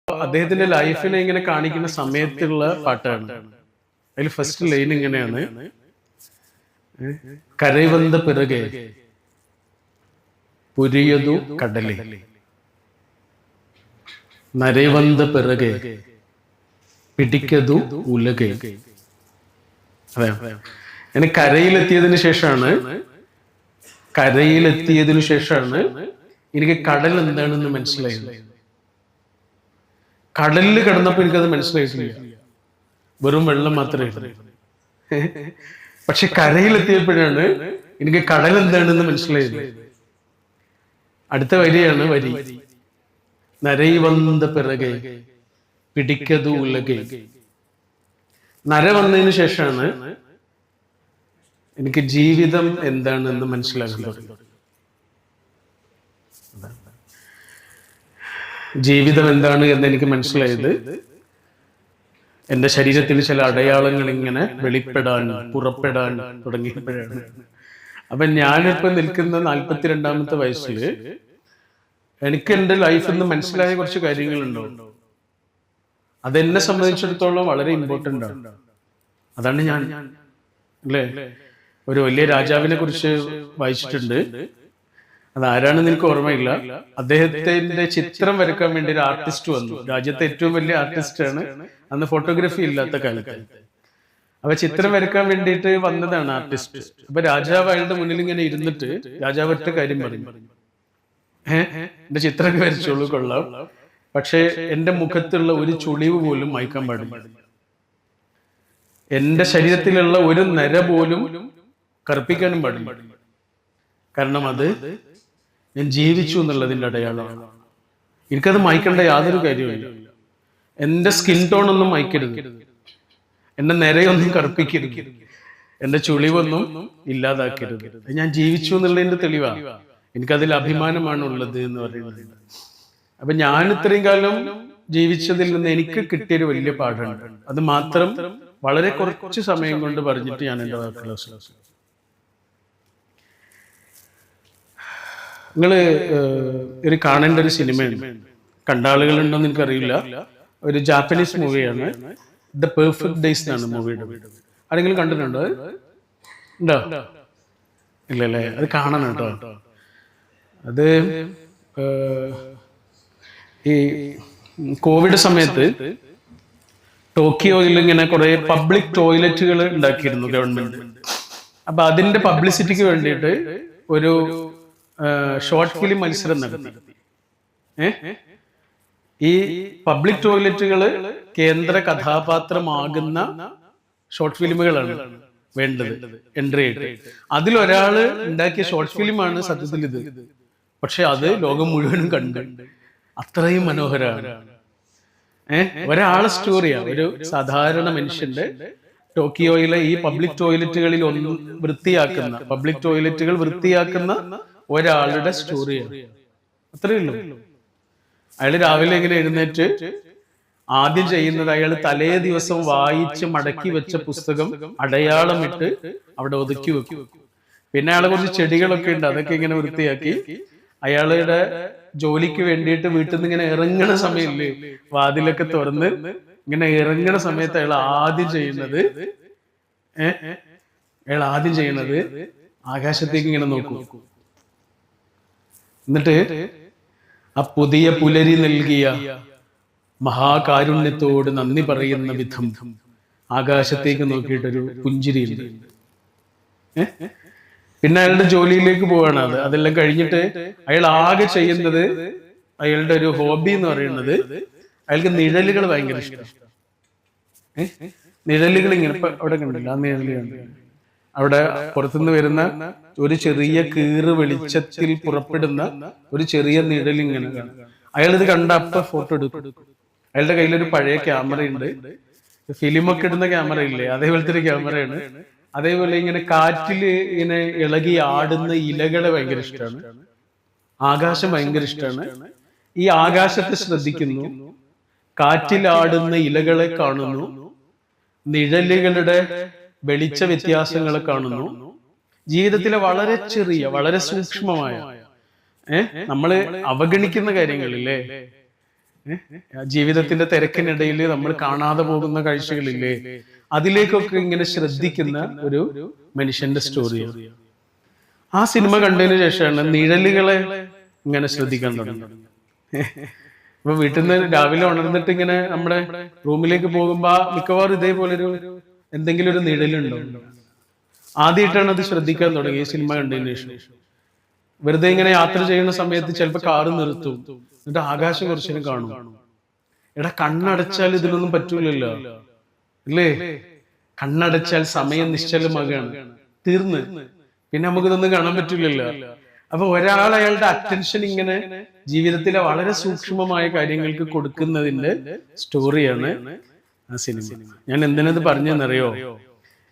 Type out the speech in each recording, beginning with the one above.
അദ്ദേഹത്തിന്റെ ലൈഫിനെ ഇങ്ങനെ കാണിക്കുന്ന സമയത്തുള്ള പാട്ടാണ്. അതിൽ ഫസ്റ്റ് ലൈൻ ഇങ്ങനെയാണ്: കരൈവந்த പിറകെ പുരിയതു കടലേ, നരൈവந்த പിറകെ പിടിക്കതു ഉലകേ. അതെ, അങ്ങനെ കരയിലെത്തിയതിനു ശേഷമാണ് എനിക്ക് കടൽ എന്താണെന്ന് മനസ്സിലായത്. കടലിൽ കിടന്നപ്പോ എനിക്കത് മനസ്സിലായിട്ടില്ല, വെറും വെള്ളം മാത്രമേ. പക്ഷെ കരയിലെത്തിയപ്പോഴാണ് എനിക്ക് കടൽ എന്താണെന്ന് മനസ്സിലായത്. അടുത്ത വരിയാണ് വരി: നരൈവந்த പിറകെ പിടിക്കതു ഉലകേ. നര വന്നതിന് ശേഷമാണ് എനിക്ക് ജീവിതം എന്താണെന്ന് മനസ്സിലാക്കുന്നത്. ജീവിതം എന്താണ് എന്ന് എനിക്ക് മനസ്സിലായത് എന്റെ ശരീരത്തിൽ ചില അടയാളങ്ങൾ ഇങ്ങനെ പുറപ്പെടാൻ തുടങ്ങിയപ്പോഴാണ്. അപ്പൊ ഞാനിപ്പോ നിൽക്കുന്ന 42-ാമത്തെ വയസ്സിൽ എനിക്ക് എന്റെ ലൈഫിൽ നിന്ന് മനസ്സിലായ കുറച്ച് കാര്യങ്ങളുണ്ടോ, അതെന്നെ സംബന്ധിച്ചിടത്തോളം വളരെ ഇമ്പോർട്ടൻ്റ് ആണ്. അതാണ് ഞാൻ, അല്ലേ, ഒരു വലിയ രാജാവിനെ കുറിച്ച് വായിച്ചിട്ടുണ്ട്. അതാരാണെന്ന് എനിക്ക് ഓർമ്മയില്ല. അദ്ദേഹത്തിന്റെ ചിത്രം വരയ്ക്കാൻ വേണ്ടി ഒരു ആർട്ടിസ്റ്റ് വന്നു. രാജ്യത്തെ ഏറ്റവും വലിയ ആർട്ടിസ്റ്റാണ്. അന്ന് ഫോട്ടോഗ്രാഫി ഇല്ലാത്ത കാലത്ത്. അപ്പൊ ചിത്രം വരയ്ക്കാൻ വേണ്ടിയിട്ട് വന്നതാണ് ആർട്ടിസ്റ്റ്. അപ്പൊ രാജാവ് അയാളുടെ മുന്നിൽ ഇങ്ങനെ ഇരുന്നിട്ട് രാജാവ് ഒറ്റ കാര്യം പറഞ്ഞു: എന്റെ ചിത്രമൊക്കെ വരച്ചോളൂ, കൊള്ളാം, പക്ഷെ എന്റെ മുഖത്തുള്ള ഒരു ചുളിവ് പോലും മായ്ക്കാൻ പാടില്ല, എന്റെ ശരീരത്തിലുള്ള ഒരു നര പോലും കറുപ്പിക്കാനും പാടില്ല, കാരണം അത് ഞാൻ ജീവിച്ചു എന്നുള്ളതിന്റെ അടയാളമാണ്. എനിക്കത് മായ്ക്കേണ്ട യാതൊരു കാര്യമില്ല. എന്റെ സ്കിൻ ടോൺ ഒന്നും മായ്ക്കരുത്, എന്റെ നിരയൊന്നും കറുപ്പിക്കരുത്, എന്റെ ചുളിവൊന്നും ഇല്ലാതാക്കരുത്. ഞാൻ ജീവിച്ചു എന്നുള്ളതിന്റെ തെളിവാണ്. എനിക്കതിൽ അഭിമാനമാണ് ഉള്ളത് എന്ന് പറയുന്നത്. അപ്പൊ ഞാൻ ഇത്രയും കാലം ജീവിച്ചതിൽ നിന്ന് എനിക്ക് കിട്ടിയൊരു വലിയ പാഠമുണ്ട്. അത് മാത്രം വളരെ കുറച്ച് സമയം കൊണ്ട് പറഞ്ഞിട്ട് ഞാൻ എൻ്റെ വാക്കുകൾ അവസാനിപ്പിക്കും. നിങ്ങള് ഒരു കാണേണ്ട ഒരു സിനിമയാണ്, കണ്ട ആളുകളുണ്ടോന്ന് എനിക്കറിയില്ല. ഒരു ജാപ്പനീസ് മൂവിയാണ്, ദ പെർഫെക്റ്റ് ഡേയ്സ് എന്നാണ് മൂവിയുടെ പേര്. ആരെങ്കിലും കണ്ടിട്ടുണ്ടോ? ഉണ്ടോ? ഇല്ലല്ലേ, അത് കാണണം കേട്ടോ. അത് ഈ കോവിഡ് സമയത്ത് ടോക്കിയോയിൽ ഇങ്ങനെ കുറെ പബ്ലിക് ടോയ്ലറ്റുകൾ ഉണ്ടാക്കിയിരുന്നു ഗവൺമെന്റ്. അപ്പൊ അതിന്റെ പബ്ലിസിറ്റിക്ക് വേണ്ടിയിട്ട് ഒരു ഷോർട്ട് ഫിലിം മത്സരം നടത്തി. ഈ പബ്ലിക് ടോയ്ലറ്റുകള് കേന്ദ്ര കഥാപാത്രമാകുന്ന ഷോർട്ട് ഫിലിമുകളാണ് വേണ്ടത് എൻട്രി ആയിട്ട്. അതിലൊരാള് ഉണ്ടാക്കിയ ഷോർട്ട് ഫിലിമാണ് സത്യത്തിൽ ഇത്. പക്ഷെ അത് ലോകം മുഴുവനും കണ്ട്, അത്രയും മനോഹരമാണ്. ഒരാളെ സ്റ്റോറിയാ, ഒരു സാധാരണ മനുഷ്യന്റെ ടോക്കിയോയിലെ ഈ പബ്ലിക് ടോയ്ലറ്റുകളിൽ പബ്ലിക് ടോയ്ലറ്റുകൾ വൃത്തിയാക്കുന്ന ഒരാളുടെ സ്റ്റോറിയാണ്. അത്രയേ ഉള്ളൂ. അയാൾ രാവിലെ ഇങ്ങനെ എഴുന്നേറ്റ് ആദ്യം ചെയ്യുന്നത്, അയാൾ തലേ ദിവസം വായിച്ച് മടക്കി വെച്ച പുസ്തകം അടയാളമിട്ട് അവിടെ ഒതുക്കി വെക്കും. പിന്നെ അയാളെ കുറച്ച് ചെടികളൊക്കെ ഉണ്ട്, അതൊക്കെ ഇങ്ങനെ വൃത്തിയാക്കി അയാളുടെ ജോലിക്ക് വേണ്ടിയിട്ട് വീട്ടിൽ നിന്ന് ഇങ്ങനെ ഇറങ്ങണ സമയമില്ലേ, വാതിലൊക്കെ തുറന്ന് ഇങ്ങനെ ഇറങ്ങണ സമയത്ത് അയാൾ ആദ്യം ചെയ്യുന്നത് ആകാശത്തേക്ക് ഇങ്ങനെ നോക്കും. എന്നിട്ട് ആ പുതിയ പുലരി നൽകിയ മഹാകാരുണ്യത്തോട് നന്ദി പറയുന്ന വിധം ആകാശത്തേക്ക് നോക്കിയിട്ടൊരു പുഞ്ചിരിയുണ്ട്. പിന്നെ അയാളുടെ ജോലിയിലേക്ക് പോവാണ്. അതെല്ലാം കഴിഞ്ഞിട്ട് അയാൾ ആകെ ചെയ്യുന്നത്, അയാളുടെ ഒരു ഹോബി എന്ന് പറയുന്നത്, അയാൾക്ക് നിഴലുകൾ ഭയങ്കര ഇഷ്ടം. നിഴലുകൾ ഇങ്ങനെ ഇപ്പൊ അവിടെ കണ്ടില്ല, ആ നിഴലുണ്ട് അവിടെ പുറത്തുനിന്ന് വരുന്ന ഒരു ചെറിയ കീറ് വെളിച്ചത്തിൽ പുറപ്പെടുന്ന ഒരു ചെറിയ നിഴലിങ്ങനെ കാണും. അയാൾ ഇത് കണ്ട അപ്പ ഫോട്ടോ എടുക്കും. അയാളുടെ കയ്യിലൊരു പഴയ ക്യാമറയുണ്ട്, ഫിലിമൊക്കെ ഇടുന്ന ക്യാമറ ഇല്ലേ, അതേപോലത്തെ ഒരു ക്യാമറയാണ്. അതേപോലെ ഇങ്ങനെ കാറ്റില് ഇങ്ങനെ ഇളകി ആടുന്ന ഇലകളെ ഭയങ്കര ഇഷ്ടമാണ്. ആകാശം ഭയങ്കര ഇഷ്ടമാണ്. ഈ ആകാശത്തെ ശ്രദ്ധിക്കുന്നു, കാറ്റിലാടുന്ന ഇലകളെ കാണുന്നു, നിഴലുകളുടെ വെളിച്ച വ്യത്യാസങ്ങളെ കാണുന്നു. ജീവിതത്തിലെ വളരെ ചെറിയ, വളരെ സൂക്ഷ്മമായ നമ്മള് അവഗണിക്കുന്ന കാര്യങ്ങളില്ലേ, ജീവിതത്തിന്റെ തിരക്കിനിടയിൽ നമ്മൾ കാണാതെ പോകുന്ന കാഴ്ചകളില്ലേ, അതിലേക്കൊക്കെ ഇങ്ങനെ ശ്രദ്ധിക്കുന്ന ഒരു മനുഷ്യന്റെ സ്റ്റോറിയാണ്. ആ സിനിമ കണ്ടതിന് ശേഷമാണ് നിഴലുകളെ ഇങ്ങനെ ശ്രദ്ധിക്കാൻ തുടങ്ങുന്നത്. ഇപ്പൊ വീട്ടിൽ നിന്ന് രാവിലെ ഉണർന്നിട്ട് ഇങ്ങനെ നമ്മുടെ റൂമിലേക്ക് പോകുമ്പോ മിക്കവാറും ഇതേപോലെ എന്തെങ്കിലും ഒരു നിഴലുണ്ടോ. ആദ്യമായിട്ടാണ് അത് ശ്രദ്ധിക്കാൻ തുടങ്ങി ഈ സിനിമ കണ്ടതിന് ശേഷം. വെറുതെ ഇങ്ങനെ യാത്ര ചെയ്യുന്ന സമയത്ത് ചിലപ്പോ കാറ് നിർത്തും, എന്നിട്ട് ആകാശം കുറച്ചേരം കാണും. എടാ, കണ്ണടച്ചാൽ ഇതിനൊന്നും പറ്റൂലല്ലോ അല്ലേ? കണ്ണടച്ചാൽ സമയം നിശ്ചലമാകാണ്, തീർന്ന്. പിന്നെ നമുക്കിതൊന്നും കാണാൻ പറ്റൂലല്ലോ. അപ്പൊ ഒരാൾ അയാളുടെ അറ്റൻഷൻ ഇങ്ങനെ ജീവിതത്തിലെ വളരെ സൂക്ഷ്മമായ കാര്യങ്ങൾക്ക് കൊടുക്കുന്നതിന്റെ സ്റ്റോറിയാണ് ആ സിനിമ. ഞാൻ എന്തിനത് പറഞ്ഞെന്നറിയോ?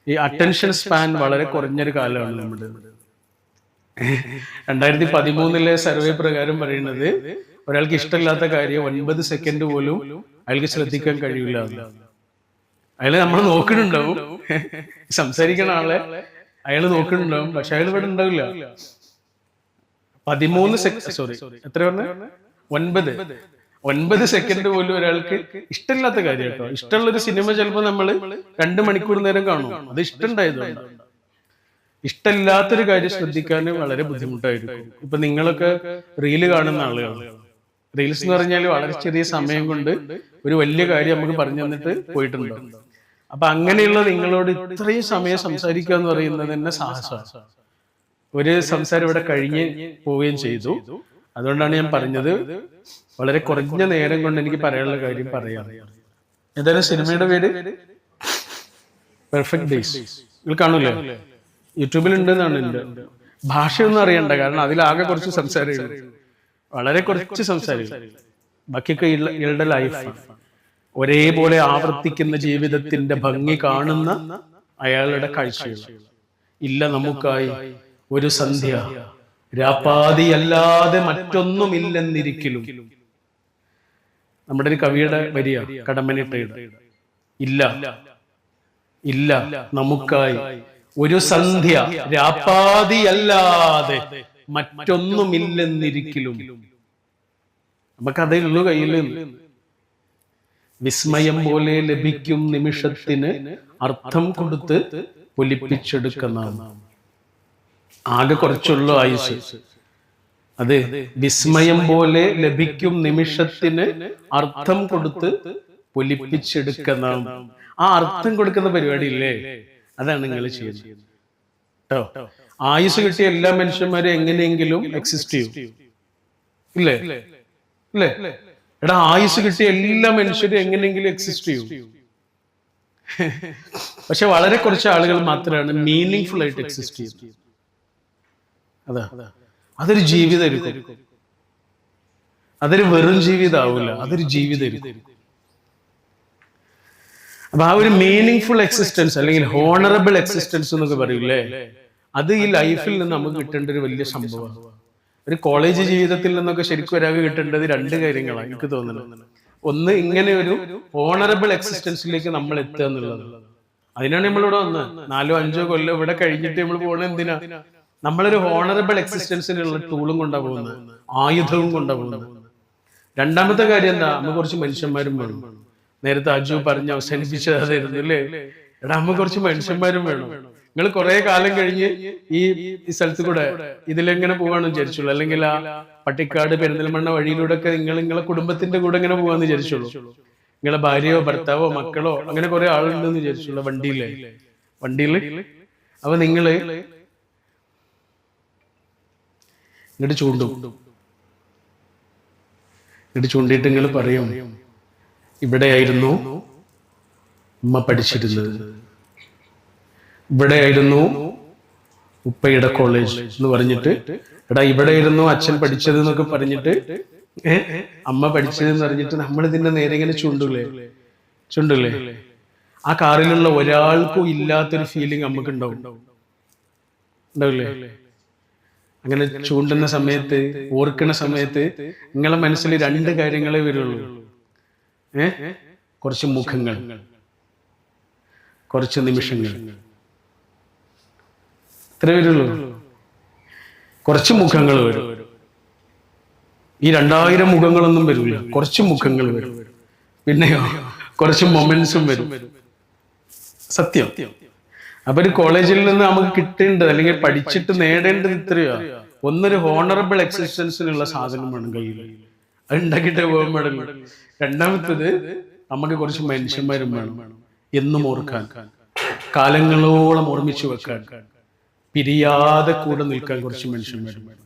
ഈ അറ്റൻഷൻ സ്പാൻ വളരെ കുറഞ്ഞൊരു കാലമാണ് നമ്മുടെ. 2013 സർവേ പ്രകാരം പറയുന്നത് ഒരാൾക്ക് ഇഷ്ടമില്ലാത്ത കാര്യം 9 സെക്കൻഡ് പോലും അയാൾക്ക് ശ്രദ്ധിക്കാൻ കഴിയില്ല. അയാള് നമ്മൾ നോക്കുന്നുണ്ടാവും, സംസാരിക്കണ ആളെ അയാള് നോക്കുന്നുണ്ടാവും, പക്ഷെ അയാൾ ഇവിടെ ഉണ്ടാവില്ല. 9 സെക്കൻഡ് പോലും ഒരാൾക്ക് ഇഷ്ടമില്ലാത്ത കാര്യം കേട്ടോ. ഇഷ്ടമുള്ളൊരു സിനിമ ചിലപ്പോ നമ്മള് 2 മണിക്കൂർ നേരം കാണും, അത് ഇഷ്ടമുണ്ടായതുകൊണ്ട്. ഇഷ്ടമില്ലാത്തൊരു കാര്യം ശ്രദ്ധിക്കാൻ വളരെ ബുദ്ധിമുട്ടായിരിക്കും. ഇപ്പൊ നിങ്ങളൊക്കെ റീല് കാണുന്ന ആളുകളാണ്. റീൽസ് എന്ന് പറഞ്ഞാൽ വളരെ ചെറിയ സമയം കൊണ്ട് ഒരു വലിയ കാര്യം നമുക്ക് പറഞ്ഞു തന്നിട്ട് പോയിട്ടുണ്ടോ. അപ്പൊ അങ്ങനെയുള്ള നിങ്ങളോട് ഇത്രയും സമയം സംസാരിക്കുക എന്ന് പറയുന്നത് തന്നെ സാഹസമാണ്. ഒരു സംസാരം ഇവിടെ കഴിഞ്ഞ് പോവുകയും ചെയ്തു. അതുകൊണ്ടാണ് ഞാൻ പറഞ്ഞത് വളരെ കുറഞ്ഞ നേരം കൊണ്ട് എനിക്ക് പറയാനുള്ള കാര്യം പറയാം. ഏതായാലും സിനിമയുടെ പേര് പെർഫെക്റ്റ് ഡേയ്സ്. നിങ്ങൾ കാണൂലേ? യൂട്യൂബിൽ ഉണ്ടെന്നാണ് എന്റെ. ഭാഷയൊന്നും അറിയണ്ട, കാരണം അതിലാകെ കുറച്ച് സംസാരം, വളരെ കുറച്ച് സംസാരം. ബാക്കിയൊക്കെ ഇയാളുടെ ലൈഫ് ഒരേപോലെ ആവർത്തിക്കുന്ന ജീവിതത്തിന്റെ ഭംഗി കാണുന്ന അയാളുടെ കാഴ്ചകൾ. ഇല്ല നമുക്കായി ഒരു സന്ധ്യ, രാപ്പാതിയല്ലാതെ മറ്റൊന്നുമില്ലെന്നിരിക്കലും. നമ്മുടെ ഒരു കവിയുടെ വരിയ കടമ്മനിട്ടയുടെ. ഇല്ല ഇല്ല നമുക്കായി ഒരു സന്ധ്യ, രാപ്പാതിയല്ലാതെ മറ്റൊന്നുമില്ലെന്നിരിക്കലും. നമുക്കതേ ഉള്ളൂ കയ്യിൽ. വിസ്മയം പോലെ ലഭിക്കും നിമിഷത്തിന് അർത്ഥം കൊടുത്ത് പൊലിപ്പിച്ചെടുക്കുന്ന. ആകെ കുറച്ചുള്ളൂ ആയുസ്. അത് വിസ്മയം പോലെ ലഭിക്കും നിമിഷത്തിന് അർത്ഥം കൊടുത്ത് പൊലിപ്പിച്ചെടുക്കുന്ന. ആ അർത്ഥം കൊടുക്കുന്ന പരിപാടി ഇല്ലേ, അതാണ് നിങ്ങൾ ചെയ്യുന്നത് കേട്ടോ. ആയുസ് കിട്ടിയ എല്ലാ മനുഷ്യന്മാരും എങ്ങനെയെങ്കിലും എക്സിസ്റ്റ് ചെയ്യും, ഇല്ലേ? ഇല്ലേ? എടാ, ആയുസ് കിട്ടിയ എല്ലാ മനുഷ്യരും എങ്ങനെയെങ്കിലും എക്സിസ്റ്റ് ചെയ്യും. പക്ഷെ വളരെ കുറച്ച് ആളുകൾ മാത്രമാണ് മീനിങ് ഫുൾ ആയിട്ട് എക്സിസ്റ്റ് ചെയ്യുന്നത്. അതൊരു ജീവിതമായിരിക്കും. അതൊരു വെറും ജീവിതമാവില്ല, അതൊരു ജീവിതമായിരിക്കും. അപ്പൊ ആ ഒരു മീനിങ് ഫുൾ എക്സിസ്റ്റൻസ് അല്ലെങ്കിൽ ഹോണറബിൾ എക്സിസ്റ്റൻസ് എന്നൊക്കെ പറയൂലേ, അത് ഈ ലൈഫിൽ നിന്ന് നമുക്ക് കിട്ടേണ്ട ഒരു വലിയ സംഭവമാണ്. ഒരു കോളേജ് ജീവിതത്തിൽ നിന്നൊക്കെ ശരിക്കും ഒരാൾക്ക് കിട്ടേണ്ടത് 2 കാര്യങ്ങളാണ് എനിക്ക് തോന്നുന്നത്. ഒന്ന്, ഇങ്ങനെ ഒരു ഹോണറബിൾ എക്സിസ്റ്റൻസിലേക്ക് നമ്മൾ എത്തുക എന്നുള്ളത്. അതിനാണ് നമ്മളിവിടെ വന്നത്. 4-5 കൊല്ലം ഇവിടെ കഴിഞ്ഞിട്ട് നമ്മൾ പോകണത് എന്തിനാ? നമ്മളൊരു ഹോണറബിൾ എക്സിസ്റ്റൻസിനുള്ള ടൂളും കൊണ്ടാ പോകുന്നത്, ആയുധവും കൊണ്ടാ പോകുന്നത്. രണ്ടാമത്തെ കാര്യം എന്താ? നമ്മൾ കുറച്ച് മനുഷ്യന്മാരും വേണം. നേരത്തെ അജു പറഞ്ഞ് അവസാനിപ്പിച്ചതായിരുന്നു അല്ലേ? എടാ, നമ്മൾ കുറച്ച് മനുഷ്യന്മാരും വേണം. നിങ്ങൾ കുറെ കാലം കഴിഞ്ഞ് ഈ സ്ഥലത്ത് കൂടെ ഇതിലെങ്ങനെ പോവാണെന്ന് വിചാരിച്ചുള്ളൂ, അല്ലെങ്കിൽ ആ പട്ടിക്കാട് പെരിന്തൽമണ്ണ വഴിയിലൂടെ ഒക്കെ നിങ്ങളെ കുടുംബത്തിന്റെ കൂടെ എങ്ങനെ പോവാന്ന് വിചാരിച്ചുള്ളൂ. നിങ്ങളെ ഭാര്യയോ ഭർത്താവോ മക്കളോ അങ്ങനെ കുറെ ആളുണ്ടെന്ന് വിചാരിച്ചുള്ളൂ വണ്ടിയില്. അപ്പൊ നിങ്ങള് ഇങ്ങോട്ട് ചൂണ്ടിയിട്ട് നിങ്ങൾ പറയും, ഇവിടെയായിരുന്നു ഉമ്മ പഠിച്ചിരുന്നത്, ഇവിടെയായിരുന്നു ഉപ്പയുടെ കോളേജ് എന്ന് പറഞ്ഞിട്ട്, എടാ ഇവിടെയായിരുന്നു അച്ഛൻ പഠിച്ചത് എന്നൊക്കെ പറഞ്ഞിട്ട്, അമ്മ പഠിച്ചത് എന്ന് പറഞ്ഞിട്ട് നമ്മൾ ഇതിന്റെ നേരെ ഇങ്ങനെ ചുണ്ടല്ലേ. ആ കാറിലുള്ള ഒരാൾക്കും ഇല്ലാത്തൊരു ഫീലിംഗ് നമുക്ക് ഉണ്ടാവില്ലേ? അങ്ങനെ ചൂണ്ടുന്ന സമയത്ത്, ഓർക്കുന്ന സമയത്ത് നിങ്ങളെ മനസ്സിൽ 2 കാര്യങ്ങളെ വരുള്ളൂ. കുറച്ച് മുഖങ്ങൾ, കുറച്ച് നിമിഷങ്ങൾ, ഇത്രേ വരുള്ളൂ. കുറച്ച് മുഖങ്ങൾ വരും. ഈ 2000 മുഖങ്ങളൊന്നും വരില്ല, കുറച്ച് മുഖങ്ങൾ വരും. പിന്നെയോ കുറച്ച് മൊമെന്റ്സും വരും. സത്യം. അപ്പൊ ഒരു കോളേജിൽ നിന്ന് നമുക്ക് കിട്ടേണ്ടത് അല്ലെങ്കിൽ പഠിച്ചിട്ട് നേടേണ്ടത് ഇത്രയോ, ഒന്നൊരു ഹോണറബിൾ എക്സിസ്റ്റൻസിനുള്ള സാധനമാണ് കയ്യിൽ, അത് ഉണ്ടാക്കിയിട്ടേ പോകാൻ പാടില്ല. രണ്ടാമത്തത് നമുക്ക് കുറച്ച് മനുഷ്യന്മാരും വേണം, എന്നും ഓർക്കാൻ, കാലങ്ങളോളം ഓർമ്മിച്ചു വെക്കാൻ, പിരിയാതെ കൂടെ നിൽക്കാൻ കുറച്ച് മനുഷ്യന്മാരും വേണം.